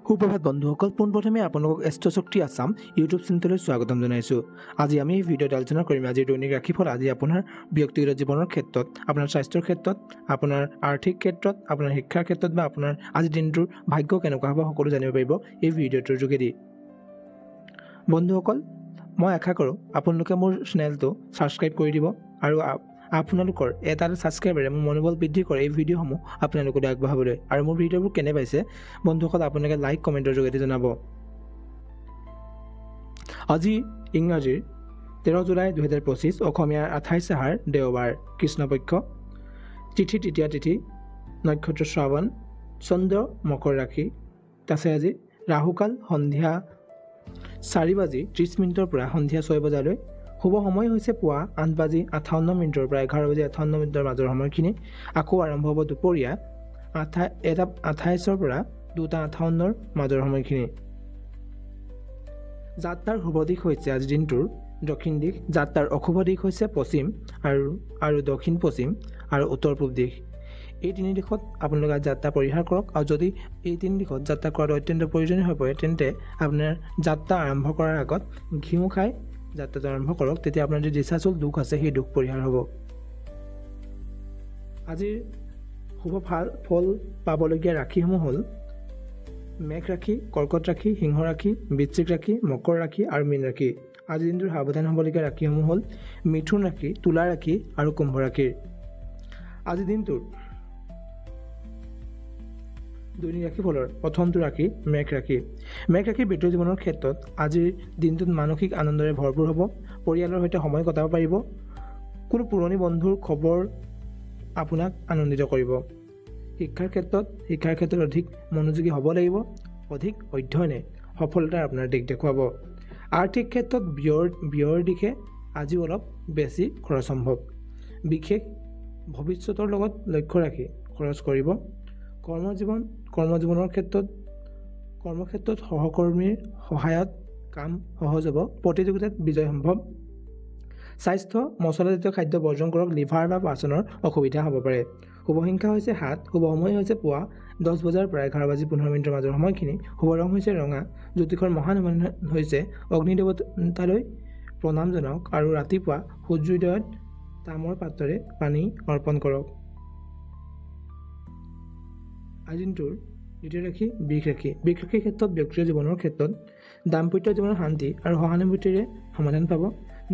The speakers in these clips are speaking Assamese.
সুপ্ৰভাত বন্ধুসকল, পোনপ্ৰথমে আপোনালোকক এষ্ট্ৰশক্তি আছাম ইউটিউব চেনেললৈ স্বাগতম জনাইছোঁ। আজি আমি এই ভিডিঅ'ত আলোচনা কৰিম আজিৰ দৈনিক ৰাশিফল। আজি আপোনাৰ ব্যক্তিগত জীৱনৰ ক্ষেত্ৰত, আপোনাৰ স্বাস্থ্যৰ ক্ষেত্ৰত, আপোনাৰ আৰ্থিক ক্ষেত্ৰত, আপোনাৰ শিক্ষাৰ ক্ষেত্ৰত বা আপোনাৰ আজিৰ দিনটোৰ ভাগ্য কেনেকুৱা হ'ব সকলো জানিব পাৰিব এই ভিডিঅ'টোৰ যোগেদি। বন্ধুসকল, মই আশা কৰোঁ আপোনালোকে মোৰ চেনেলটো ছাবস্ক্ৰাইব কৰি দিব আৰু আপোনালোকৰ এটা ছাবস্ক্ৰাইবাৰে মোৰ মনোবল বৃদ্ধি কৰে এই ভিডিঅ'সমূহ আপোনালোকলৈ আগবঢ়াবলৈ। আৰু মোৰ ভিডিঅ'বোৰ কেনে পাইছে বন্ধুসকল আপোনালোকে লাইক কমেণ্টৰ যোগেদি জনাব। আজি ইংৰাজীৰ 13 জুলাই 2025, অসমীয়াৰ 28 আহাৰ দেওবাৰ, কৃষ্ণপক্ষ, তিথি তৃতীয়া তিথি, নক্ষত্ৰ শ্ৰাৱণ, চন্দ্ৰ মকৰ ৰাশি, আছে আজি ৰাহুকাল সন্ধিয়া 4:30 পৰা সন্ধিয়া 6 বজালৈ। শুভ সময় হৈছে পুৱা 8:58 পৰা 11:58 মাজৰ সময়খিনি। আকৌ আৰম্ভ হ'ব দুপৰীয়া 1:28 পৰা 2:58 মাজৰ সময়খিনি। যাত্ৰাৰ শুভ দিশ হৈছে আজিৰ দিনটোৰ দক্ষিণ দিশ, যাত্ৰাৰ অশুভ দিশ হৈছে পশ্চিম আৰু দক্ষিণ পশ্চিম আৰু উত্তৰ পূব দিশ। এই তিনি দিশত আপোনালোকে যাত্ৰা পৰিহাৰ কৰক। আৰু যদি এই তিনি দিশত যাত্ৰা কৰাটো অত্যন্ত প্ৰয়োজনীয় হৈ পৰে তেন্তে আপোনাৰ যাত্ৰা আৰম্ভ কৰাৰ আগত ঘিউ খাই যাত্ৰাটো আৰম্ভ কৰক। তেতিয়া আপোনাৰ যি দিশাচল দুখ আছে সেই দুখ পৰিহাৰ হ'ব। আজিৰ শুভ ফল পাবলগীয়া ৰাশিসমূহ হ'ল মেঘ ৰাশি, কৰ্কট ৰাশি, সিংহ ৰাশি, বৃশ্চিক ৰাশি, মকৰ ৰাশি আৰু মীন ৰাশি। আজিৰ দিনটোৰ সাৱধান হ'বলগীয়া ৰাশিসমূহ হ'ল মিথুন ৰাশি, তুলা ৰাশি আৰু কুম্ভ ৰাশিৰ। আজিৰ দিনটোৰ দৈনিক ৰাশিফলৰ প্ৰথমটো ৰাশি মেঘ ৰাশি। মেঘ ৰাশিৰ ব্যক্তিগত জীৱনৰ ক্ষেত্ৰত আজিৰ দিনটোত মানসিক আনন্দৰে ভৰপূৰ হ'ব। পৰিয়ালৰ সৈতে সময় কটাব পাৰিব। কোনো পুৰণি বন্ধুৰ খবৰ আপোনাক আনন্দিত কৰিব। শিক্ষাৰ ক্ষেত্ৰত অধিক মনোযোগী হ'ব লাগিব। অধিক অধ্যয়নে সফলতাৰ আপোনাৰ দিশ দেখুৱাব। আৰ্থিক ক্ষেত্ৰত ব্যয়ৰ দিশে আজিও অলপ বেছি খৰচ সম্ভৱ। বিশেষ ভৱিষ্যতৰ লগত লক্ষ্য ৰাখি খৰচ কৰিব। কৰ্মজীৱনৰ কৰ্মক্ষেত্ৰত সহকৰ্মীৰ সহায়ত কাম সহজ হ'ব। প্ৰতিযোগিতাত বিজয় সম্ভৱ। স্বাস্থ্য মছলাজাতীয় খাদ্য বৰ্জন কৰক। লিভাৰ বা পাচনৰ অসুবিধা হ'ব পাৰে। শুভ সংখ্যা হৈছে 7। শুভ সময় হৈছে পুৱা 10 বজাৰ পৰা 11:15 মাজৰ সময়খিনি। শুভ ৰং হৈছে ৰঙা। জ্যোতিষৰ মহান হৈছে অগ্নিদেৱতালৈ প্ৰণাম জনাওক আৰু ৰাতিপুৱা সূৰ্যোদয়ত তামৰ পাত্ৰৰে পানী অৰ্পণ কৰক। আজিৰ দিনটোৰ দ্বিতীয় ৰাশি বৃষ ৰাশি। বৃষ ৰাশিৰ ক্ষেত্ৰত ব্যক্তিগত জীৱনৰ ক্ষেত্ৰত দাম্পত্য জীৱনৰ শান্তি আৰু সহানুভূতিৰে সমাধান পাব।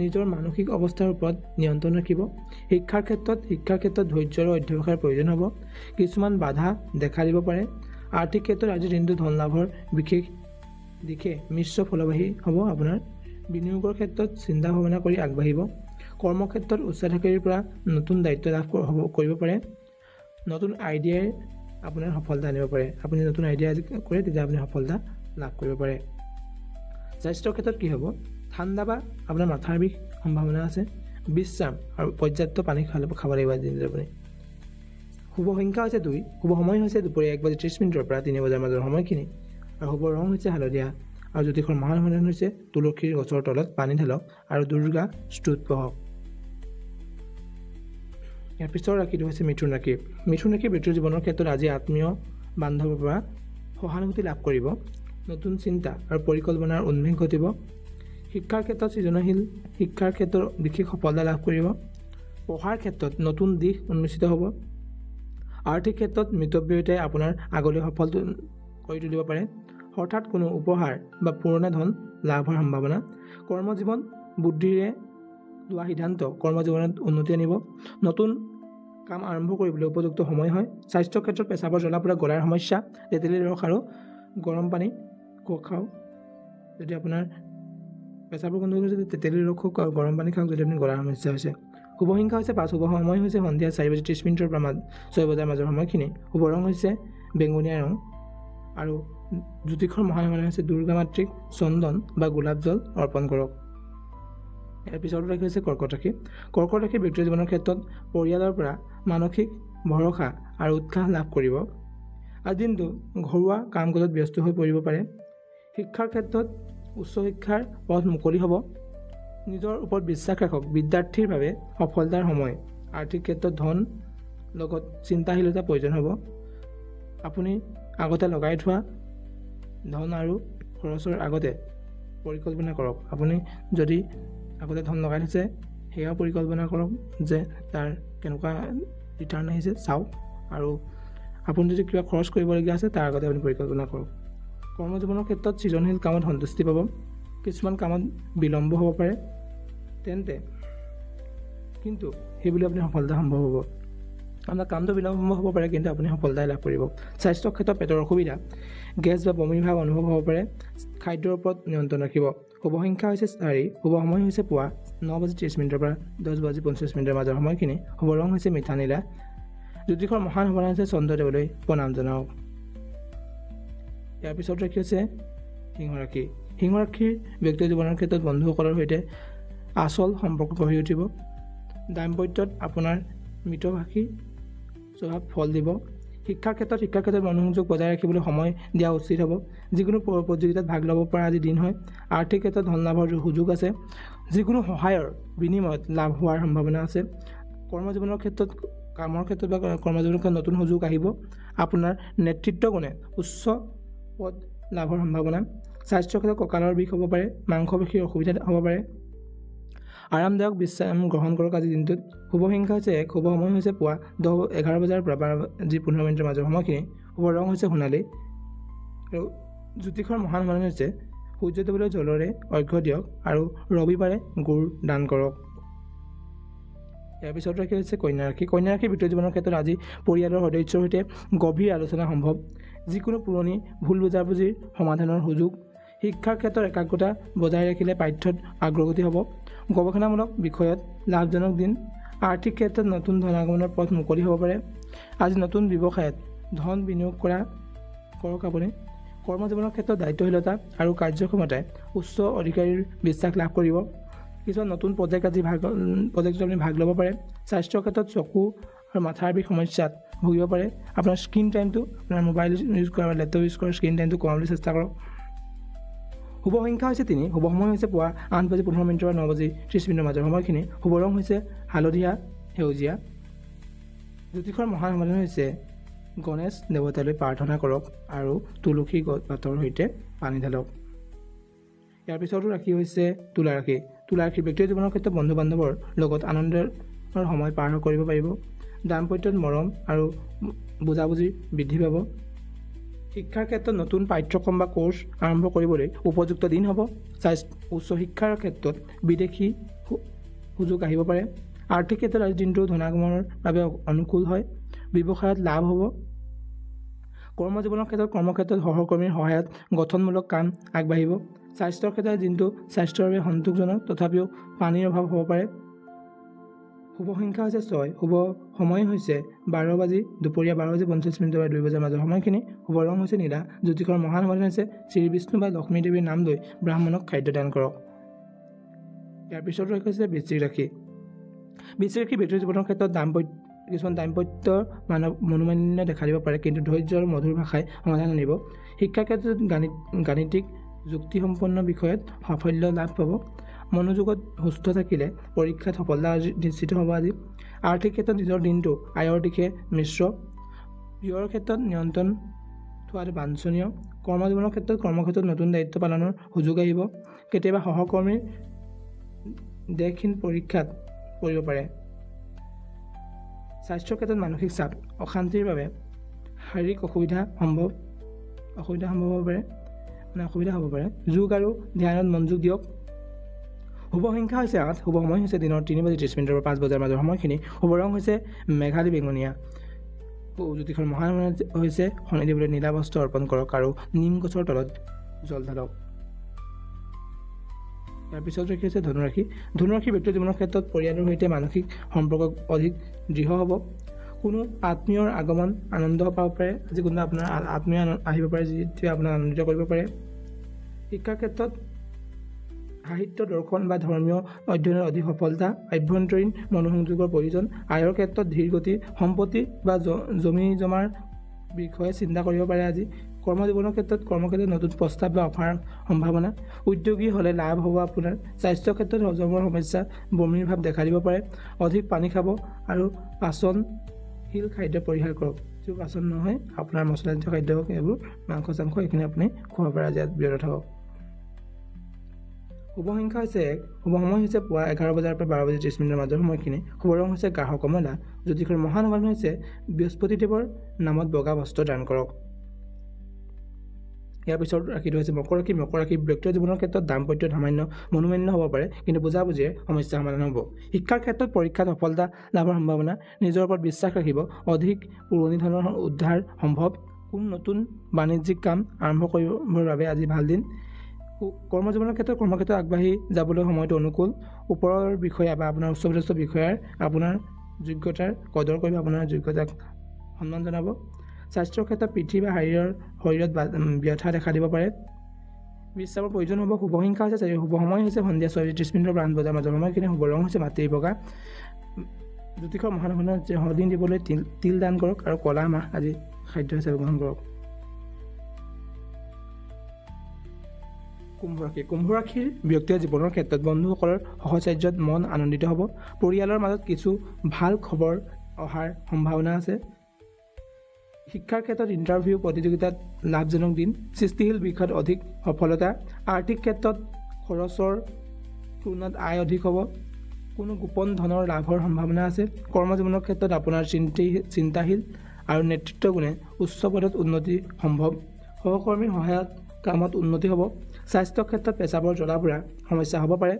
নিজৰ মানসিক অৱস্থাৰ ওপৰত নিয়ন্ত্ৰণ ৰাখিব। শিক্ষাৰ ক্ষেত্ৰত ধৈৰ্য আৰু অধ্যৱসায়ৰ প্ৰয়োজন হ'ব। কিছুমান বাধা দেখা দিব পাৰে। আৰ্থিক ক্ষেত্ৰত আজিৰ দিনটো ধন লাভৰ বিশেষ দিশে মিশ্ৰ ফলবাহী হ'ব। আপোনাৰ বিনিয়োগৰ ক্ষেত্ৰত চিন্তা ভাৱনা কৰি আগবাঢ়িব। কৰ্মক্ষেত্ৰত উচ্চাধিকাৰীৰ পৰা নতুন দায়িত্ব লাভ কৰিব পাৰে। নতুন আইডিয়াই আপোনাৰ সফলতা আনিব পাৰে। আপুনি নতুন আইডিয়া কৰে তেতিয়া আপুনি সফলতা লাভ কৰিব পাৰে। স্বাস্থ্যৰ ক্ষেত্ৰত কি হ'ব? ঠাণ্ডা বা আপোনাৰ মাথাৰ বিষ সম্ভাৱনা আছে। বিশ্ৰাম আৰু পৰ্যাপ্ত পানী খাব লাগিব আজিৰ দিনটোত আপুনি। শুভ সংখ্যা হৈছে 2। শুভ সময় হৈছে দুপৰীয়া 1:30 পৰা 3 বজাৰ মাজৰ সময়খিনি। আৰু শুভ ৰং হৈছে হালধীয়া। আৰু জ্যোতিষৰ মহান সমাধান হৈছে তুলসীৰ গছৰ তলত পানী ঢালক আৰু দুৰ্গা স্তুত পঢ়ক। ইয়াৰ পিছৰ ৰাশিটো হৈছে মিথুন ৰাশি। মিথুন ৰাশিৰ ব্যক্তিগত জীৱনৰ ক্ষেত্ৰত আজি আত্মীয় বান্ধৱৰ পৰা সহানুভূতি লাভ কৰিব। নতুন চিন্তা আৰু পৰিকল্পনাৰ উন্মেষ ঘটিব। শিক্ষাৰ ক্ষেত্ৰত সৃজনশীল শিক্ষাৰ ক্ষেত্ৰত বিশেষ সফলতা লাভ কৰিব। পঢ়াৰ ক্ষেত্ৰত নতুন দিশ উন্মোচিত হ'ব। আৰ্থিক ক্ষেত্ৰত মিতব্যয়িতাই আপোনাৰ আগলৈ সফল কৰি তুলিব পাৰে। হঠাৎ কোনো উপহাৰ বা পুৰণা ধন লাভ হোৱাৰ সম্ভাৱনা। কৰ্মজীৱন বুদ্ধিৰে লোৱা সিদ্ধান্ত কৰ্মজীৱনত উন্নতি আনিব। নতুন কাম আৰম্ভ কৰিবলৈ উপযুক্ত সময় হয়। স্বাস্থ্যৰ ক্ষেত্ৰত পেচাবৰ জ্বলা-পোৰা, গলাৰ সমস্যা, তেঁতেলীৰ ৰস আৰু গৰম পানী খাওক। যদি আপোনাৰ পেচাবৰ গণ্ডগোল হৈছে তেঁতেলীৰ ৰস খাওক আৰু গৰম পানী খাওক যদি আপুনি গলাৰ সমস্যা হৈছে। শুভ সংখ্যা হৈছে 5। শুভ সময় হৈছে সন্ধিয়া 4:30 পৰা 6 বজাৰ মাজৰ সময়খিনি। শুভ ৰং হৈছে বেঙুনীয়া ৰং আৰু জ্যোতিষৰ মহান সমাধান হৈছে দুৰ্গা মাতৃক চন্দন বা গোলাপ জল অৰ্পণ কৰক। ইয়াৰ পিছৰটো ৰাশি হৈছে কৰ্কট ৰাশি। কৰ্কট ৰাশিৰ ব্যক্তিগত জীৱনৰ ক্ষেত্ৰত পৰিয়ালৰ পৰা মানসিক ভৰসা আৰু উৎসাহ লাভ কৰিব। আজিৰ দিনটো ঘৰুৱা কাম কাজত ব্যস্ত হৈ পৰিব পাৰে। শিক্ষাৰ ক্ষেত্ৰত উচ্চ শিক্ষাৰ পথ মুকলি হ'ব। নিজৰ ওপৰত বিশ্বাস ৰাখক। বিদ্যাৰ্থীৰ বাবে সফলতাৰ সময়। আৰ্থিক ক্ষেত্ৰত ধন লগত চিন্তাশীলতা প্ৰয়োজন হ'ব। আপুনি আগতে লগাই থোৱা ধন আৰু খৰচৰ আগতে পৰিকল্পনা কৰক। আপুনি যদি আগতে ধন লগাই থৈছে সেয়াও পৰিকল্পনা কৰক যে তাৰ কেনেকুৱা ৰিটাৰ্ণ আহিছে চাওক, আৰু আপুনি যদি কিবা খৰচ কৰিবলগীয়া আছে তাৰ আগতে আপুনি পৰিকল্পনা কৰক। কৰ্মজীৱনৰ ক্ষেত্ৰত সৃজনশীল কামত সন্তুষ্টি পাব, কিছুমান কামত বিলম্ব হ'ব পাৰে, তেন্তে কিন্তু সেইবুলি আপুনি সফলতা সম্ভৱ হ'ব। আপোনাৰ কামটো বিলম্ব হ'ব পাৰে কিন্তু আপুনি সফলতাই লাভ কৰিব। স্বাস্থ্যৰ ক্ষেত্ৰত পেটৰ অসুবিধা, গেছ বা বমিৰ ভাৱ অনুভৱ হ'ব পাৰে। খাদ্যৰ ওপৰত নিয়ন্ত্ৰণ ৰাখিব। শুভ সংখ্যা হৈছে 4, শুভ সময় হৈছে পুৱা 9:30 পৰা 10:45 মাজৰ সময়খিনি। শুভ ৰং হৈছে মিঠা নীলা। জ্যোতিষৰ মহান সমাধান হৈছে চন্দ্ৰদেৱলৈ প্ৰণাম জনাওক। ইয়াৰ পিছত ৰাশি হৈছে সিংহ ৰাশি। সিংহ ৰাশিৰ ব্যক্তি জীৱনৰ ক্ষেত্ৰত বন্ধুসকলৰ সৈতে আচল সম্পৰ্ক গঢ়ি উঠিব। দাম্পত্যত আপোনাৰ মিতভাষী স্বভাৱ ফল দিব। শিক্ষাৰ ক্ষেত্ৰত মনোসংযোগ বজাই ৰাখিবলৈ সময় দিয়া উচিত হ'ব। যিকোনো প্ৰতিযোগিতাত ভাগ ল'ব পৰা আজি দিন হয়। আৰ্থিক ক্ষেত্ৰত ধন লাভৰ সুযোগ আছে। যিকোনো সহায়ৰ বিনিময়ত লাভ হোৱাৰ সম্ভাৱনা আছে। কৰ্মজীৱনৰ ক্ষেত্ৰত নতুন সুযোগ আহিব। আপোনাৰ নেতৃত্ব গুণে উচ্চ পদ লাভৰ সম্ভাৱনা। স্বাস্থ্যৰ ক্ষেত্ৰত কঁকালৰ বিষ হ'ব পাৰে, মাংসপেশীৰ অসুবিধা হ'ব পাৰে। আৰামদায়ক বিশ্ৰাম গ্ৰহণ কৰক আজিৰ দিনটোত। শুভ সংখ্যা হৈছে 1, শুভ সময় হৈছে পুৱা 11 পৰা 12:15 মাজৰ সময়খিনি। শুভ ৰং হৈছে সোণালী। আৰু জ্যোতিষৰ মহান সমাধান হৈছে সূৰ্যদেৱলৈ জলৰে অৰ্ঘ্য দিয়ক আৰু ৰবিবাৰে গুড় দান কৰক। ইয়াৰ পিছত ৰাশি হৈছে কন্যা ৰাশি। কন্যা ৰাশিৰ বিত্তীয় জীৱনৰ ক্ষেত্ৰত আজি পৰিয়ালৰ সদস্যৰ সৈতে গভীৰ আলোচনা সম্ভৱ। যিকোনো পুৰণি ভুল বুজাবুজিৰ সমাধানৰ সুযোগ। শিক্ষাৰ ক্ষেত্ৰত একাগ্ৰতা বজাই ৰাখিলে পাঠ্যত অগ্ৰগতি হ'ব। গৱেষণামূলক বিষয়ত লাভজনক দিন। আৰ্থিক ক্ষেত্ৰত নতুন ধনাগমনৰ পথ মুকলি হ'ব পাৰে। আজি নতুন ব্যৱসায়ত ধন বিনিয়োগ কৰক আপুনি। কৰ্মজীৱনৰ ক্ষেত্ৰত দায়িত্বশীলতা আৰু কাৰ্যক্ষমতাই উচ্চ অধিকাৰীৰ বিশ্বাস লাভ কৰিব। কিছুমান নতুন প্ৰজেক্টত আপুনি ভাগ ল'ব পাৰে। স্বাস্থ্যৰ ক্ষেত্ৰত চকু আৰু মাথাৰ বিষ সমস্যাত ভুগিব পাৰে। আপোনাৰ স্ক্ৰীণ টাইমটো, আপোনাৰ মোবাইল ইউজ কৰা বা লেপটপ ইউজ কৰাৰ স্ক্ৰীণ টাইমটো কমাবলৈ চেষ্টা কৰক। শুভ সংখ্যা হৈছে 3, শুভ সময় হৈছে পুৱা 8:15 পৰা 9:30 মাজৰ সময়খিনি। শুভ ৰং হৈছে হালধীয়া সেউজীয়া। জ্যোতিষৰ মহান সমাধান হৈছে গণেশ দেৱতালৈ প্ৰাৰ্থনা কৰক আৰু তুলসী পাতৰ সৈতে পানী ঢালক। ইয়াৰ পিছতো ৰাশি হৈছে তুলা ৰাশি। তুলা ৰাশিৰ ব্যক্তিগত জীৱনৰ ক্ষেত্ৰত বন্ধু বান্ধৱৰ লগত আনন্দৰ সময় পাৰ কৰিব পাৰিব। দাম্পত্যত মৰম আৰু বুজাবুজি বৃদ্ধি পাব। শিক্ষাৰ ক্ষেত্ৰত নতুন পাঠ্যক্ৰম বা কোৰ্চ আৰম্ভ কৰিবলৈ উপযুক্ত দিন হ'ব। উচ্চ শিক্ষাৰ ক্ষেত্ৰত বিদেশী সুযোগ আহিব পাৰে। আৰ্থিক ক্ষেত্ৰত আজিৰ দিনটো ধনাগমনৰ বাবে অনুকূল হয়। ব্যৱসায়ত লাভ হ'ব। কৰ্মজীৱনৰ ক্ষেত্ৰত কৰ্মক্ষেত্ৰত সহকৰ্মীৰ সহায়ত গঠনমূলক কাম আগবাঢ়িব। স্বাস্থ্যৰ ক্ষেত্ৰত দিনটো স্বাস্থ্যৰ বাবে সন্তোষজনক, তথাপিও পানীৰ অভাৱ হ'ব পাৰে। শুভ সংখ্যা হৈছে 6, শুভ সময় হৈছে দুপৰীয়া 12:45 পৰা 2 মাজৰ সময়খিনি। শুভ ৰং হৈছে নীলা। জ্যোতিষৰ মহান সমাধান হৈছে শ্ৰী বিষ্ণু বা লক্ষ্মী দেৱীৰ নাম লৈ ব্ৰাহ্মণক খাদ্য দান কৰক। ইয়াৰ পিছত হৈছে বৃশ্চিক ৰাশি। বৃশ্চিক ৰাশি ব্যক্তিগত জীৱনৰ ক্ষেত্ৰত কিছুমান দাম্পত্যৰ মনোমালিন্য দেখা দিব পাৰে, কিন্তু ধৈৰ্য আৰু মধুৰ ভাষাই সমাধান আনিব। শিক্ষাৰ ক্ষেত্ৰত গাণিতিক যুক্তিসম্পন্ন বিষয়ত সাফল্য লাভ পাব। মনোযোগত সুস্থ থাকিলে পৰীক্ষাত সফলতা নিশ্চিত হ'ব আজি। আৰ্থিক ক্ষেত্ৰত নিজৰ দিনটো আয়ৰ দিশে মিশ্ৰ। ব্যয়ৰ ক্ষেত্ৰত নিয়ন্ত্ৰণ থোৱাটো বাঞ্ছনীয়। কৰ্মজীৱনৰ কৰ্মক্ষেত্ৰত নতুন দায়িত্ব পালনৰ সুযোগ আহিব। কেতিয়াবা সহকৰ্মীৰ দেশহীন পৰীক্ষাত পৰিব পাৰে। স্বাস্থ্যৰ ক্ষেত্ৰত মানসিক চাপ, অশান্তিৰ বাবে শাৰীৰিক অসুবিধা সম্ভৱ হ'ব পাৰে। যোগ আৰু ধ্যানত মনোযোগ দিয়ক। শুভ সংখ্যা হৈছে 8, শুভ সময় হৈছে দিনৰ 3:30 পৰা 5 মাজৰ সময়খিনি। শুভ ৰং হৈছে মেঘালী বেঙুনীয়া। জ্যোতিষৰ মহান হৈছে শনিদেৱলৈ নীলা বস্ত্ৰ অৰ্পণ কৰক আৰু নিম গছৰ তলত জল ঢালক। ইয়াৰ পিছত ৰাশি হৈছে ধনুৰাশি। ধনুৰাশিৰ ব্যক্তিগত জীৱনৰ ক্ষেত্ৰত পৰিয়ালৰ সৈতে মানসিক সম্পৰ্ক অধিক দৃঢ় হ'ব। কোনো আত্মীয়ৰ আগমন আনন্দ পাব পাৰে। আজি কোনো আপোনাৰ আত্মীয় আহিব পাৰে, যিটোৱে আপোনাক আনন্দিত কৰিব পাৰে। শিক্ষাৰ ক্ষেত্ৰত সাহিত্য, দৰ্শন বা ধৰ্মীয় অধ্যয়নৰ অধিক সফলতা। আভ্যন্তৰীণ মনোসংযোগৰ প্ৰয়োজন। আয়ৰ ক্ষেত্ৰত ধীৰ গতি। সম্পত্তি বা জমি জমাৰ বিষয়ে চিন্তা কৰিব পাৰে আজি। কৰ্মজীৱনৰ ক্ষেত্ৰত নতুন প্ৰস্তাৱ বা অফাৰ সম্ভাৱনা। উদ্যোগী হ'লে লাভ হ'ব আপোনাৰ। স্বাস্থ্যৰ ক্ষেত্ৰত হজমৰ সমস্যা, বমিৰ ভাৱ দেখা দিব পাৰে। অধিক পানী খাব আৰু পাচন শিল খাদ্য পৰিহাৰ কৰক। যিবোৰ পাচন নহয় আপোনাৰ মছলাজাতীয় খাদ্য হওক, এইবোৰ মাংস চাংস এইখিনি আপুনি খোৱাৰ পৰা আজি বিৰত থাকক। শুভ সংখ্যা হৈছে 1। শুভ সময় হৈছে পুৱা 11 বজাৰ পৰা 12 বাজি 30 মিনিটৰ মাজৰ সময়খিনি। শুভ ৰং হৈছে গাঢ় কমলা। জ্যোতিষৰ মহান হোৱা হৈছে বৃহস্পতিদেৱৰ নামত বগা বস্ত্ৰ দান কৰক। ইয়াৰ পিছত ৰাশিটো হৈছে মকৰ ৰাশি। মকৰ ৰাশি ব্যক্তিগত জীৱনৰ ক্ষেত্ৰত দাম্পত্য সামান্য মনোমান্য হ'ব পাৰে, কিন্তু বুজাবুজিৰে সমস্যা সমাধান হ'ব। শিক্ষাৰ ক্ষেত্ৰত পৰীক্ষাত সফলতা লাভৰ সম্ভাৱনা। নিজৰ ওপৰত বিশ্বাস ৰাখিব। অধিক পুৰণি ধনৰ উদ্ধাৰ সম্ভৱ। কোনো নতুন বাণিজ্যিক কাম আৰম্ভ কৰিবৰ বাবে আজি ভাল দিন। কৰ্মজীৱনৰ ক্ষেত্ৰত কৰ্মক্ষেত্ৰত আগবাঢ়ি যাবলৈ সময়টো অনুকূল। ওপৰৰ বিষয়া বা আপোনাৰ উচ্চপদস্থ বিষয়াৰ আপোনাৰ যোগ্যতাৰ কদৰ কৰিব, আপোনাৰ যোগ্যতাক সন্মান জনাব। স্বাস্থ্যৰ ক্ষেত্ৰত পিঠি বা শৰীৰত ব্যথা দেখা দিব পাৰে, বিশ্ৰামৰ প্ৰয়োজন হ'ব। শুভ সংখ্যা হৈছে 4। শুভ সময় হৈছে সন্ধিয়া 6:30 মিনিটৰ পৰা 8 বজাৰ মাজৰ সময়খিনি। শুভ ৰং হৈছে মাটি বগা। জ্যোতিষৰ মহান যে হদিন দিবলৈ তিল দান কৰক আৰু কলা মাহ আজি খাদ্য হিচাপে গ্ৰহণ কৰক। কুম্ভ ৰাশি। কুম্ভ ৰাশিৰ ব্যক্তিগত জীৱনৰ ক্ষেত্ৰত বন্ধুসকলৰ সহচাৰ্যত মন আনন্দিত হ'ব। পৰিয়ালৰ মাজত কিছু ভাল খবৰ অহাৰ সম্ভাৱনা আছে। শিক্ষাৰ ক্ষেত্ৰত ইণ্টাৰভিউ প্ৰতিযোগিতাত লাভজনক দিন। সৃষ্টিশীল বিষয়ত অধিক সফলতা। আৰ্থিক ক্ষেত্ৰত খৰচৰ তুলনাত আয় অধিক হ'ব। কোনো গোপন ধনৰ লাভৰ সম্ভাৱনা আছে। কৰ্মজীৱনৰ ক্ষেত্ৰত আপোনাৰ চিন্তাশীল আৰু নেতৃত্ব গুণে উচ্চ পদত উন্নতি সম্ভৱ। সহকৰ্মীৰ সহায়ত কামত উন্নতি হ'ব। স্বাস্থ্যৰ ক্ষেত্ৰত পেচাবৰ জ্বলা-পোৰা সমস্যা হ'ব পাৰে।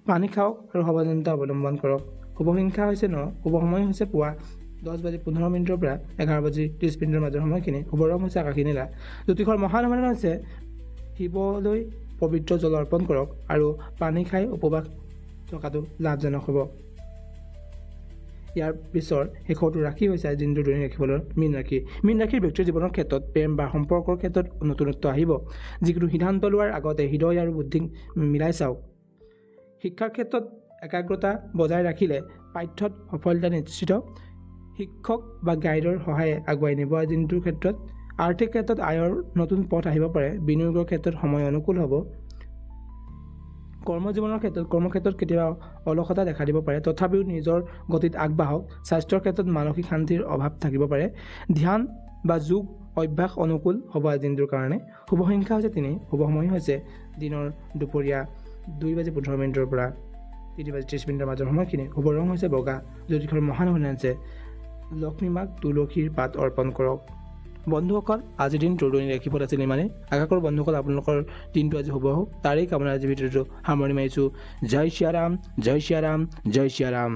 পানী খাওক আৰু সাৱধানতা অৱলম্বন কৰক। শুভ সংখ্যা হৈছে 9। শুভ সময় হৈছে পুৱা 10:15 মিনিটৰ পৰা 11:30 মিনিটৰ মাজৰ সময়খিনি। শুভ ৰং হৈছে আকাশী নীলা। জ্যোতিষৰ মহান সমাধান হৈছে শিৱলৈ পবিত্ৰ জল অৰ্পণ কৰক আৰু পানী খাই উপবাস থকাটো লাভজনক হ'ব। ইয়াৰ পিছৰ শেষৰটো ৰাশি হৈছে দিনটোৰ দৈনিক ৰাশিফলৰ মীন ৰাশি। মীন ৰাশিৰ ব্যক্তিৰ জীৱনৰ ক্ষেত্ৰত প্ৰেম বা সম্পৰ্কৰ ক্ষেত্ৰত নতুনত্ব আহিব। যিকোনো সিদ্ধান্ত লোৱাৰ আগতে হৃদয় আৰু বুদ্ধিক মিলাই চাওক। শিক্ষাৰ ক্ষেত্ৰত একাগ্ৰতা বজাই ৰাখিলে পাঠ্যত সফলতা নিশ্চিত। শিক্ষক বা গাইডৰ সহায়ে আগুৱাই নিব দিনটোৰ ক্ষেত্ৰত। আৰ্থিক ক্ষেত্ৰত আয়ৰ নতুন পথ আহিব পাৰে। বিনিয়োগৰ ক্ষেত্ৰত সময় অনুকূল হ'ব। কৰ্মজীৱনৰ ক্ষেত্ৰত কৰ্মক্ষেত্ৰত কেতিয়াবা অলসতা দেখা দিব পাৰে, তথাপিও নিজৰ গতিত আগবাঢ়ক। স্বাস্থ্যৰ ক্ষেত্ৰত মানসিক শান্তিৰ অভাৱ থাকিব পাৰে। ধ্যান বা যোগ অভ্যাস অনুকূল হ'ব দিনটোৰ কাৰণে। শুভ সংখ্যা হৈছে 3। শুভ সময় হৈছে দিনৰ দুপৰীয়া 2:15 মিনিটৰ পৰা 3:30 মিনিটৰ মাজৰ সময়খিনি। শুভ ৰং হৈছে বগা। জ্যোতিষৰ মহান সন্মান আছে লক্ষ্মী মাক তুলসীৰ পাত অৰ্পণ কৰক। বন্ধুসকল, আজিৰ দিনটোৰ দৈনিক ৰাশিফল আছিল ইমানেই। আশা কৰোঁ বন্ধুসকল আপোনালোকৰ দিনটো আজি শুভ হওক। তাৰেই কামনা আজি ভিডিঅ'টো সামৰণি মাৰিছোঁ। জয় শ্ৰীৰাম, জয় শ্ৰীৰাম, জয় শ্ৰীৰাম।